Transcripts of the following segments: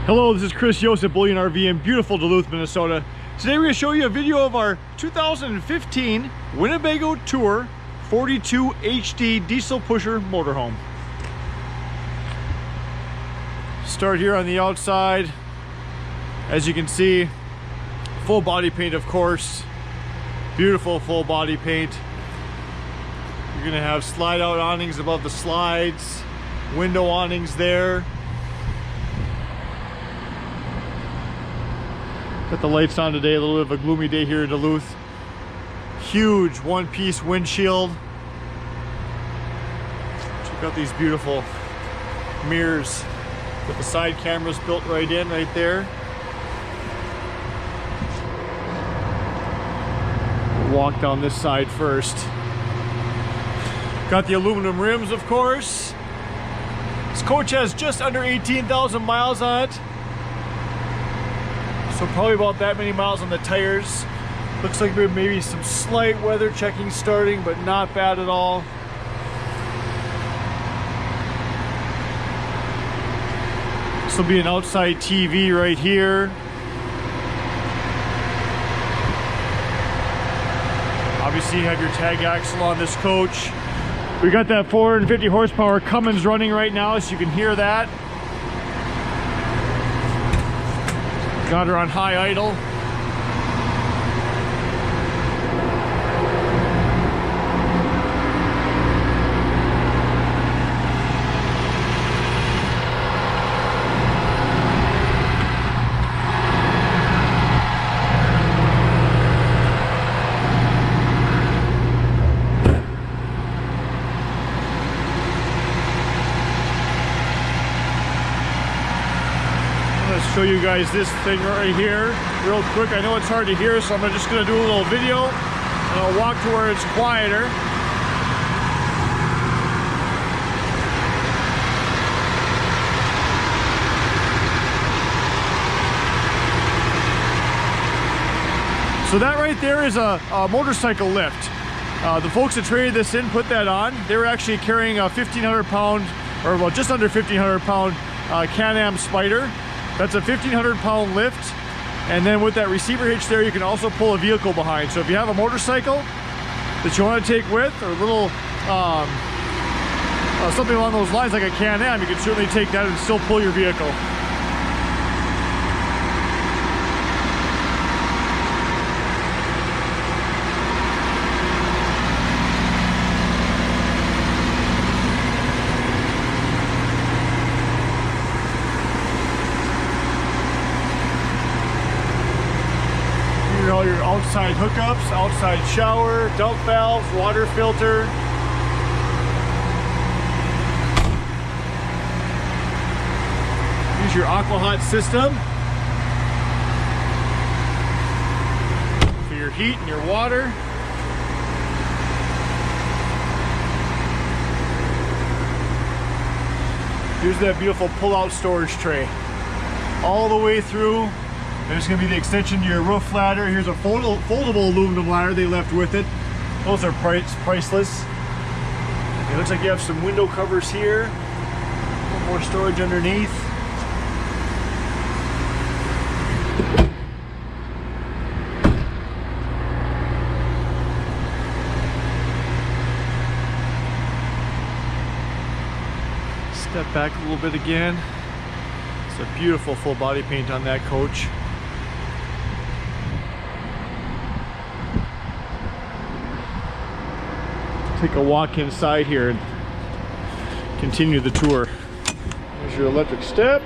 Hello, this is Chris Yost at Bullyan RV in beautiful Duluth, Minnesota. Today we're going to show you a video of our 2015 Winnebago Tour 42 HD diesel pusher motorhome. Start here on the outside. As you can see, full body paint, of course. Beautiful full body paint. You're going to have slide out awnings above the slides, window awnings there. Got the lights on today, a little bit of a gloomy day here in Duluth. Huge one-piece windshield. Check out these beautiful mirrors with the side cameras built right in, right there. We'll walk down this side first. Got the aluminum rims, of course. This coach has just under 18,000 miles on it. So probably about that many miles on the tires. Looks like maybe some slight weather checking starting, but not bad at all. This will be an outside TV right here. Obviously you have your tag axle on this coach. We got that 450 horsepower Cummins running right now, so you can hear that. Got her on high idle. Show you guys this thing right here real quick. I know it's hard to hear, so I'm just going to do a little video and I'll walk to where it's quieter. So that right there is a motorcycle lift. The folks that traded this in put that on. They were actually carrying a 1,500 pound, or well, just under 1,500 pound Can-Am Spider. That's a 1,500 pound lift, and then with that receiver hitch there, you can also pull a vehicle behind. So if you have a motorcycle that you want to take with, or a little something along those lines like a Can-Am, you can certainly take that and still pull your vehicle. All your outside hookups, outside shower, dump valve, water filter. Use your AquaHot system for your heat and your water. Here's that beautiful pull-out storage tray. All the way through. There's going to be the extension to your roof ladder. Here's a foldable aluminum ladder they left with it. Those are priceless. It looks like you have some window covers here. A little more storage underneath. Step back a little bit again. It's a beautiful full body paint on that coach. Take a walk inside here and continue the tour. There's your electric step.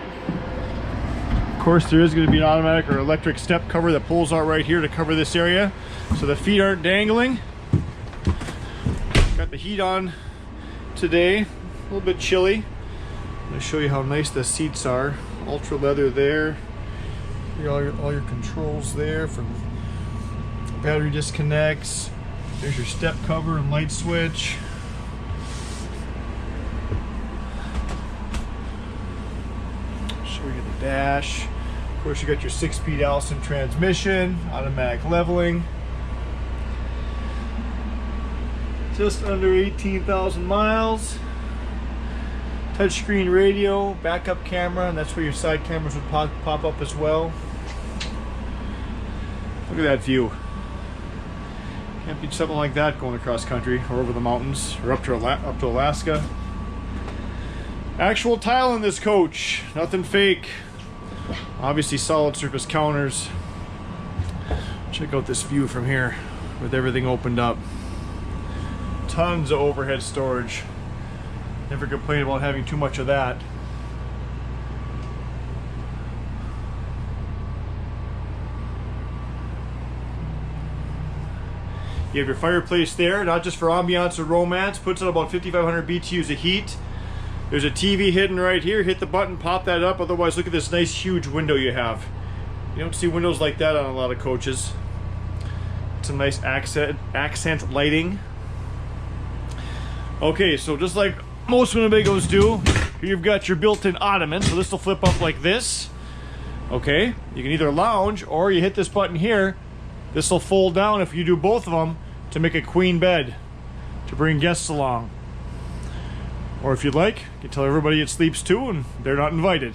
Of course, there is going to be an automatic or electric step cover that pulls out right here to cover this area so the feet aren't dangling. Got the heat on today, a little bit chilly. I'm going to show you how nice the seats are. Ultra leather there. All your controls there for battery disconnects. There's your step cover and light switch. Show you the dash. Of course, you got your 6-speed Allison transmission, automatic leveling. Just under 18,000 miles. Touchscreen radio, backup camera, and that's where your side cameras would pop up as well. Look at that view. Can't beat something like that going across country or over the mountains or up to Alaska. Actual tile in this coach, nothing fake. Obviously solid surface counters. Check out this view from here with everything opened up. Tons of overhead storage. Never complain about having too much of that. You have your fireplace there, not just for ambiance or romance, puts out about 5,500 BTUs of heat. There's a TV hidden right here. Hit the button, pop that up. Otherwise, look at this nice huge window you have. You don't see windows like that on a lot of coaches. Some nice accent lighting. Okay, so just like most Winnebagos do, here you've got your built-in Ottoman. So this will flip up like this. Okay, you can either lounge or you hit this button here. This will fold down if you do both of them to make a queen bed to bring guests along. Or if you'd like, you can tell everybody it sleeps too and they're not invited.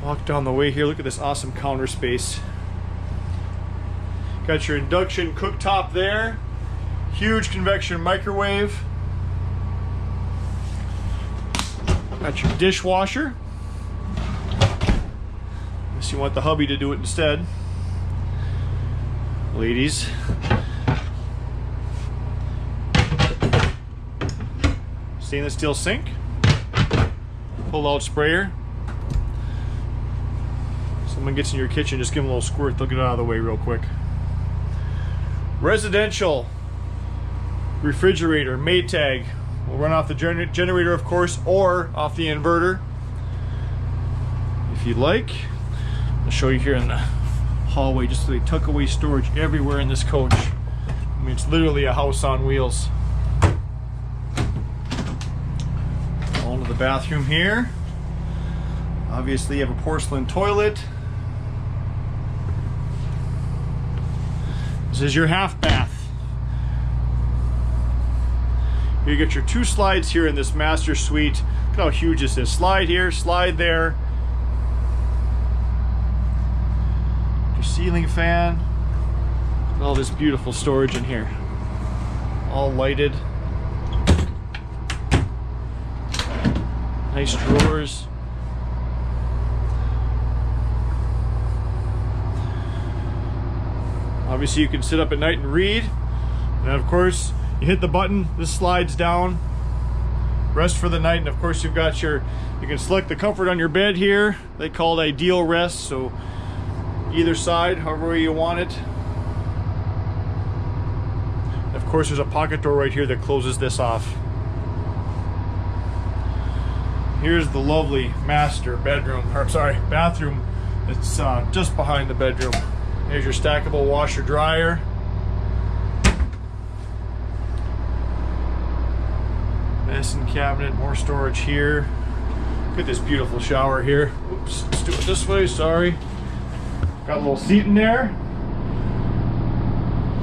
Walk down the way here, look at this awesome counter space. Got your induction cooktop there. Huge convection microwave. Got your dishwasher. Unless you want the hubby to do it instead. Ladies. Stainless steel sink. Pull out sprayer. Someone gets in your kitchen, just give them a little squirt, they'll get it out of the way real quick. Residential refrigerator, Maytag. Will run off the generator, of course, or off the inverter. If you'd like, I'll show you here in the hallway, just so they tuck away storage everywhere in this coach. I mean, it's literally a house on wheels. On to the bathroom here. Obviously, you have a porcelain toilet. This is your half bath. You get your two slides here in this master suite. Look how huge this is. Slide here, slide there. Your ceiling fan. Look at all this beautiful storage in here. All lighted. Nice drawers. Obviously you can sit up at night and read. And of course, you hit the button, this slides down. Rest for the night, and of course you've got your, you can select the comfort on your bed here. They call it ideal rest, so either side, however you want it. And of course there's a pocket door right here that closes this off. Here's the lovely master bedroom, or sorry, bathroom. It's just behind the bedroom. Here's your stackable washer dryer. Medicine cabinet, more storage here. Look at this beautiful shower here. Oops, let's do it this way, sorry. Got a little seat in there.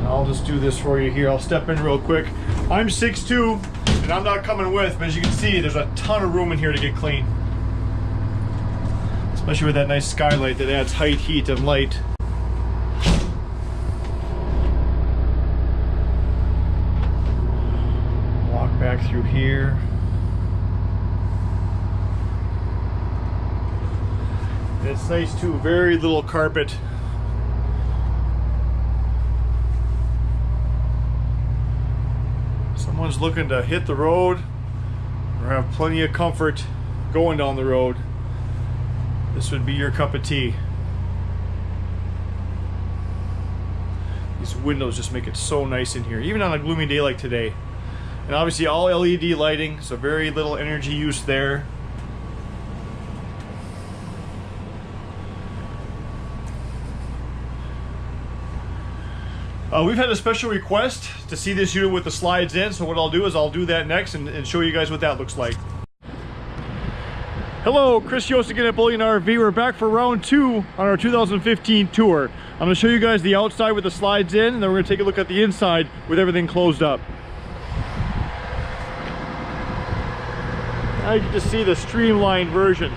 I'll just do this for you here. I'll step in real quick. I'm 6'2", and I'm not coming with, but as you can see, there's a ton of room in here to get clean. Especially with that nice skylight that adds height, heat, and light. Back through here. It's nice too, very little carpet. Someone's looking to hit the road or have plenty of comfort going down the road. This would be your cup of tea. These windows just make it so nice in here, even on a gloomy day like today. And obviously all LED lighting, so very little energy use there. We've had a special request to see this unit with the slides in, so what I'll do is I'll do that next and show you guys what that looks like. Hello, Chris Yost again at Bullyan RV. We're back for round 2 on our 2015 tour. I'm going to show you guys the outside with the slides in, and then we're going to take a look at the inside with everything closed up. Now you get to see the streamlined version.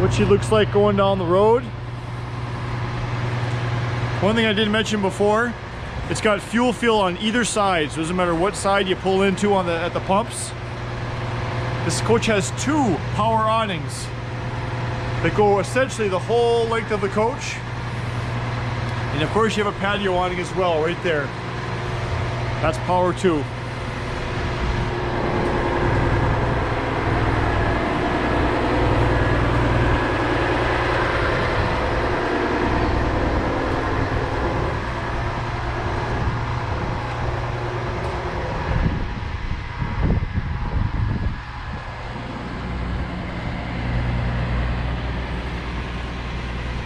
What she looks like going down the road. One thing I didn't mention before, it's got fuel fill on either side, so it doesn't matter what side you pull into on at the pumps. This coach has 2 power awnings that go essentially the whole length of the coach. And of course you have a patio awning as well, right there. That's power 2.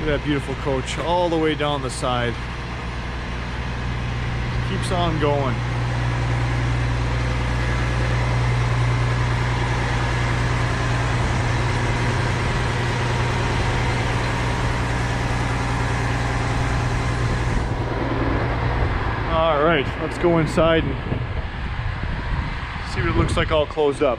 Look at that beautiful coach all the way down the side. Keeps on going. All right, let's go inside and see what it looks like all closed up.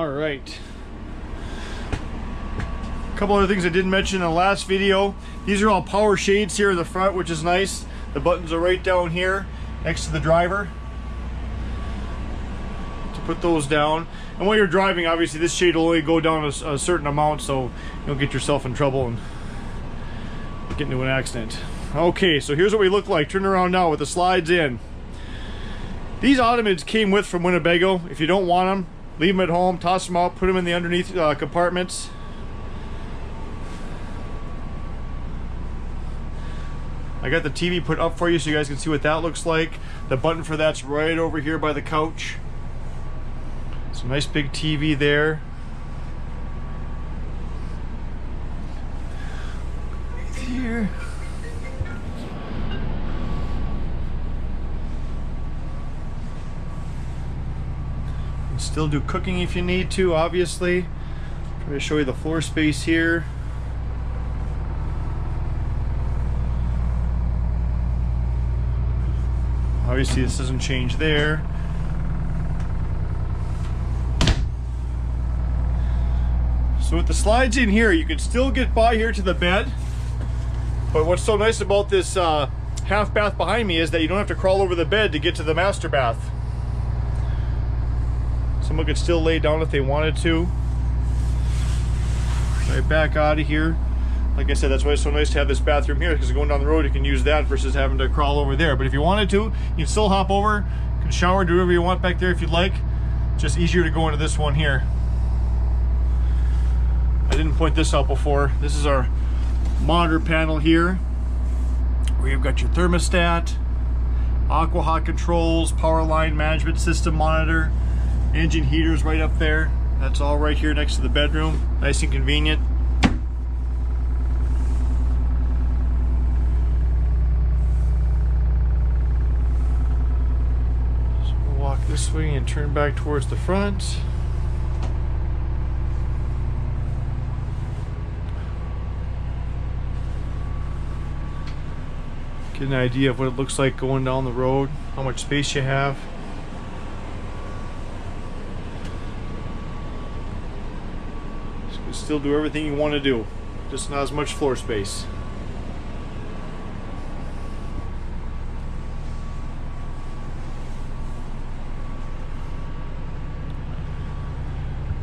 Right. A couple other things I didn't mention in the last video. These are all power shades here in the front, which is nice. The buttons are right down here next to the driver to put those down. And while you're driving, obviously this shade will only go down a certain amount, so you don't get yourself in trouble and get into an accident. Okay, so here's what we look like. Turn around now with the slides in. These Ottomans came with from Winnebago. If you don't want them, leave them at home, toss them out, put them in the underneath compartments. I got the TV put up for you so you guys can see what that looks like. The button for that's right over here by the couch. It's a nice big TV there. Here. Still do cooking if you need to, obviously. Try to show you the floor space here. Obviously this doesn't change there. So with the slides in here, you can still get by here to the bed. But what's so nice about this half bath behind me is that you don't have to crawl over the bed to get to the master bath. Someone could still lay down if they wanted to. Right back out of here. Like I said, that's why it's so nice to have this bathroom here, because going down the road you can use that versus having to crawl over there. But if you wanted to, you can still hop over, you can shower, do whatever you want back there if you'd like. Just easier to go into this one here. I didn't point this out before. This is our monitor panel here, where you've got your thermostat, aqua hot controls, power line management system monitor, engine heaters right up there. That's all right here next to the bedroom. Nice and convenient. So we'll walk this way and turn back towards the front. Get an idea of what it looks like going down the road, how much space you have. Still do everything you want to do, just not as much floor space.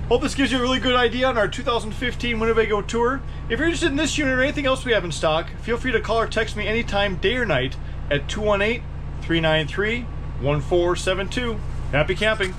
Hope this gives you a really good idea on our 2015 Winnebago tour. If you're interested in this unit or anything else we have in stock, feel free to call or text me anytime, day or night, at 218-393-1472. Happy camping!